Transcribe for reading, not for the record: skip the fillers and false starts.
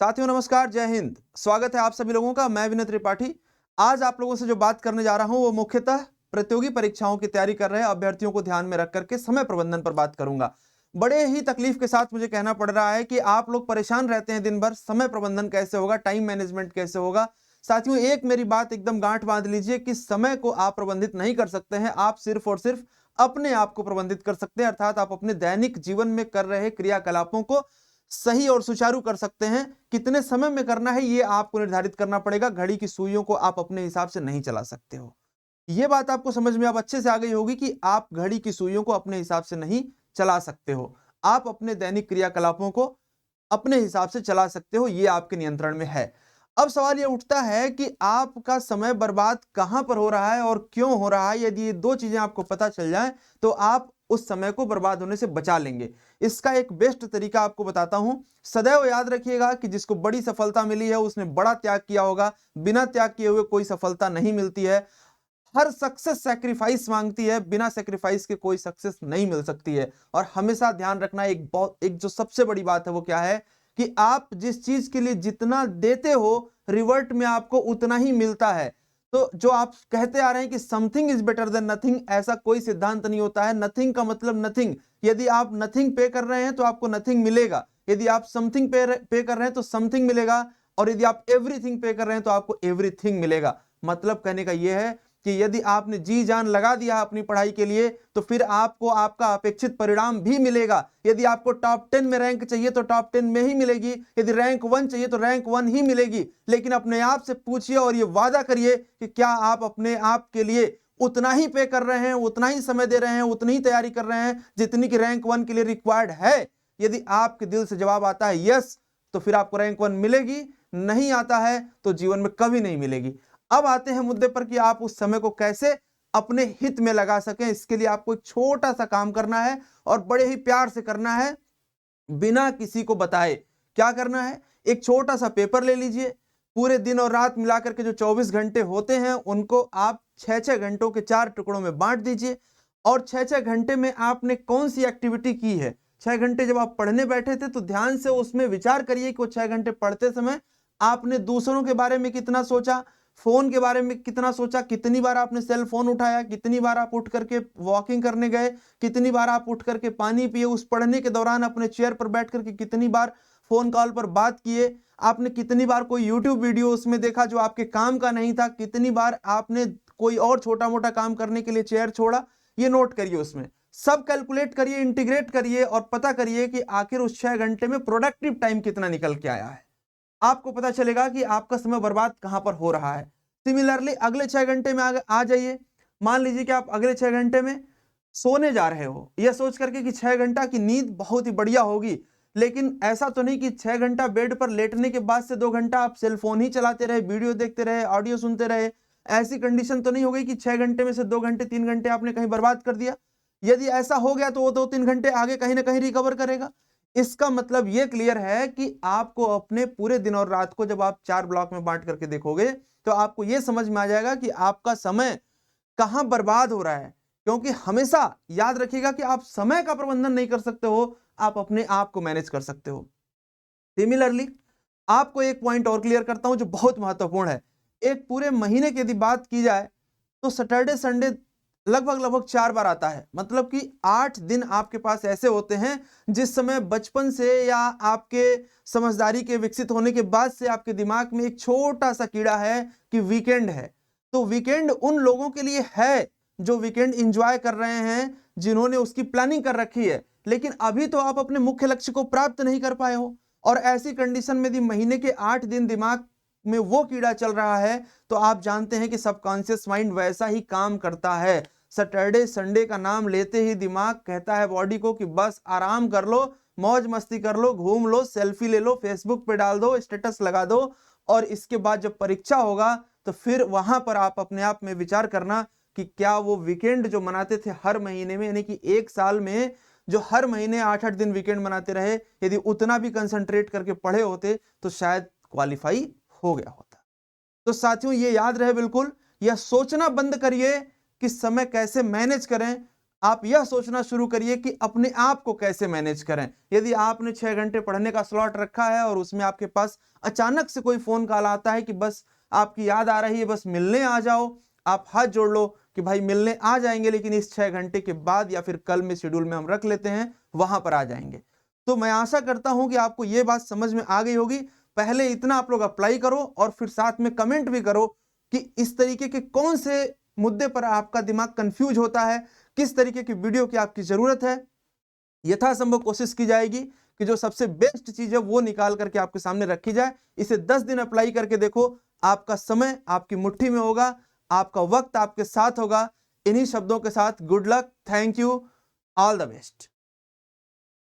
साथियों नमस्कार, जय हिंद। स्वागत है आप सभी लोगों का। मैं विनय त्रिपाठी। आज आप लोगों से जो बात करने जा रहा हूं वो मुख्यतः प्रतियोगी परीक्षाओं की तैयारी कर रहे अभ्यर्थियों को ध्यान में रख करके समय प्रबंधन पर बात करूंगा। बड़े ही तकलीफ के साथ मुझे कहना पड़ रहा है कि आप लोग परेशान रहते हैं दिन भर, समय प्रबंधन कैसे होगा, टाइम मैनेजमेंट कैसे होगा। साथियों, एक मेरी बात एकदम गांठ बांध लीजिए कि समय को आप प्रबंधित नहीं कर सकते हैं, आप सिर्फ और सिर्फ अपने आप को प्रबंधित कर सकते हैं। अर्थात आप अपने दैनिक जीवन में कर रहे क्रियाकलापों को सही और सुचारू कर सकते हैं। कितने समय में करना है ये आपको निर्धारित करना पड़ेगा। घड़ी की सुइयों को आप अपने हिसाब से नहीं चला सकते हो। ये बात आपको समझ में अब अच्छे से आ गई होगी कि आप घड़ी की सुइयों को अपने हिसाब से नहीं चला सकते हो। आप अपने दैनिक क्रियाकलापों को अपने हिसाब से चला सकते हो, ये आपके नियंत्रण में है। अब सवाल ये उठता है कि आपका समय बर्बाद कहां पर हो रहा है और क्यों हो रहा है। यदि ये दो चीजें आपको पता चल जाएं तो आप उस समय को बर्बाद होने से बचा लेंगे। इसका एक बेस्ट तरीका आपको बताता हूं। सदैव याद रखिएगा कि जिसको बड़ी सफलता मिली है उसने बड़ा त्याग किया होगा। बिना त्याग किए हुए कोई सफलता नहीं मिलती है। हर सक्सेस सैक्रिफाइस मांगती है, बिना सैक्रिफाइस के कोई सक्सेस नहीं मिल सकती है। और हमेशा ध्यान रखना, एक जो सबसे बड़ी बात है वो क्या है कि आप जिस चीज के लिए जितना देते हो रिवर्ट में आपको उतना ही मिलता है। तो जो आप कहते आ रहे हैं कि something is better than nothing, ऐसा कोई सिद्धांत नहीं होता है। नथिंग का मतलब नथिंग। यदि आप नथिंग पे कर रहे हैं तो आपको नथिंग मिलेगा। यदि आप समथिंग पे कर रहे हैं तो समथिंग मिलेगा। और यदि आप एवरीथिंग पे कर रहे हैं तो आपको एवरीथिंग मिलेगा। मतलब कहने का यह है कि यदि आपने जी जान लगा दिया अपनी पढ़ाई के लिए तो फिर आपको आपका अपेक्षित परिणाम भी मिलेगा। यदि आपको टॉप 10 में रैंक चाहिए तो टॉप 10 में ही मिलेगी। यदि रैंक 1 चाहिए तो रैंक 1 ही मिलेगी। लेकिन अपने आप से पूछिए और ये वादा करिए कि क्या आप अपने आप के लिए उतना ही पे कर रहे हैं, उतना ही समय दे रहे हैं, उतनी ही तैयारी कर रहे हैं जितनी कि रैंक 1 के लिए रिक्वायर्ड है। यदि आपके दिल से जवाब आता है यस, तो फिर आपको रैंक 1 मिलेगी। नहीं आता है तो जीवन में कभी नहीं मिलेगी। अब आते हैं मुद्दे पर कि आप उस समय को कैसे अपने हित में लगा सकें। इसके लिए आपको एक छोटा सा काम करना है और बड़े ही प्यार से करना है, बिना किसी को बताए। क्या करना है? एक छोटा सा पेपर ले लीजिए। पूरे दिन और रात मिलाकर के जो 24 घंटे होते हैं उनको आप 6-6 घंटों के 4 टुकड़ों में बांट दीजिए। और 6-6 घंटे में आपने कौन सी एक्टिविटी की है। 6 घंटे जब आप पढ़ने बैठे थे तो ध्यान से उसमें विचार करिए कि वो 6 घंटे पढ़ते समय आपने दूसरों के बारे में कितना सोचा, फोन के बारे में कितना सोचा, कितनी बार आपने सेल फोन उठाया, कितनी बार आप उठ करके वॉकिंग करने गए, कितनी बार आप उठ करके पानी पिए, उस पढ़ने के दौरान अपने चेयर पर बैठ करके कितनी बार फोन कॉल पर बात किए, आपने कितनी बार कोई यूट्यूब वीडियो उसमें देखा जो आपके काम का नहीं था, कितनी बार आपने कोई और छोटा मोटा काम करने के लिए चेयर छोड़ा। ये नोट करिए, उसमें सब कैलकुलेट करिए, इंटीग्रेट करिए और पता करिए कि आखिर उस 6 घंटे में प्रोडक्टिव टाइम कितना निकल के आया है। आपको पता चलेगा कि आपका समय बर्बाद कहां पर हो रहा है। सिमिलरली अगले 6 घंटे में आ जाइए। मान लीजिए कि आप अगले 6 घंटे में सोने जा रहे हो, यह सोच करके कि 6 घंटा की नींद बहुत ही बढ़िया होगी। लेकिन ऐसा तो नहीं कि 6 घंटा बेड पर लेटने के बाद से 2 घंटा आप सेल फोन ही चलाते रहे, वीडियो देखते रहे, ऑडियो सुनते रहे। ऐसी कंडीशन तो नहीं हो गई कि 6 घंटे में से 2 घंटे 3 घंटे आपने कहीं बर्बाद कर दिया। यदि ऐसा हो गया तो वो 2-3 घंटे आगे कहीं ना कहीं रिकवर करेगा। इसका मतलब ये क्लियर है कि आपको अपने पूरे दिन और रात को जब आप 4 ब्लॉक में बांट करके देखोगे तो आपको यह समझ में आ जाएगा कि आपका समय कहां बर्बाद हो रहा है। क्योंकि हमेशा याद रखिएगा कि आप समय का प्रबंधन नहीं कर सकते हो, आप अपने आप को मैनेज कर सकते हो। सिमिलरली आपको एक पॉइंट और क्लियर करता हूं जो बहुत महत्वपूर्ण है। एक पूरे महीने की यदि बात की जाए तो सैटरडे संडे लगभग लगभग 4 बार आता है। मतलब कि 8 दिन आपके पास ऐसे होते हैं जिस समय बचपन से या आपके समझदारी के विकसित होने के बाद से आपके दिमाग में एक छोटा सा कीड़ा है कि वीकेंड है। तो वीकेंड उन लोगों के लिए है जो वीकेंड एंजॉय कर रहे हैं, जिन्होंने उसकी प्लानिंग कर रखी है। लेकिन अभी तो आप अपने मुख्य लक्ष्य को प्राप्त नहीं कर पाए हो। और ऐसी कंडीशन में यदि महीने के 8 दिन दिमाग में वो कीड़ा चल रहा है तो आप जानते हैं कि सबकॉन्शियस माइंड वैसा ही काम करता है। सैटरडे संडे का नाम लेते ही दिमाग कहता है बॉडी को कि बस आराम कर लो, मौज मस्ती कर लो, घूम लो, सेल्फी ले लो, फेसबुक पे डाल दो, स्टेटस लगा दो। और इसके बाद जब परीक्षा होगा तो फिर वहां पर आप अपने आप में विचार करना कि क्या वो वीकेंड जो मनाते थे हर महीने में, यानी कि एक साल में जो हर महीने 8-8 दिन वीकेंड मनाते रहे, यदि उतना भी कंसंट्रेट करके पढ़े होते तो शायद क्वालिफाई हो गया होता। तो साथियों ये याद रहे बिल्कुल, यह सोचना बंद करिए कि समय कैसे मैनेज करें। आप यह सोचना शुरू करिए कि अपने आप को कैसे मैनेज करें। यदि आपने 6 घंटे पढ़ने का स्लॉट रखा है और उसमें आपके पास अचानक से कोई फोन कॉल आता है कि बस आपकी याद आ रही है, बस मिलने आ जाओ, आप हाथ जोड़ लो कि भाई मिलने आ जाएंगे, लेकिन इस 6 घंटे के बाद या फिर कल में शेड्यूल में हम रख लेते हैं, वहां पर आ जाएंगे। तो मैं आशा करता हूं कि आपको यह बात समझ में आ गई होगी। पहले इतना आप लोग अप्लाई करो और फिर साथ में कमेंट भी करो कि इस तरीके के कौन से मुद्दे पर आपका दिमाग कंफ्यूज होता है, किस तरीके की वीडियो की आपकी जरूरत है। यथासंभव कोशिश की जाएगी कि जो सबसे बेस्ट चीज है वो निकाल करके आपके सामने रखी जाए। इसे 10 दिन अप्लाई करके देखो, आपका समय आपकी मुट्ठी में होगा, आपका वक्त आपके साथ होगा। इन्हीं शब्दों के साथ good luck, thank you, all the best.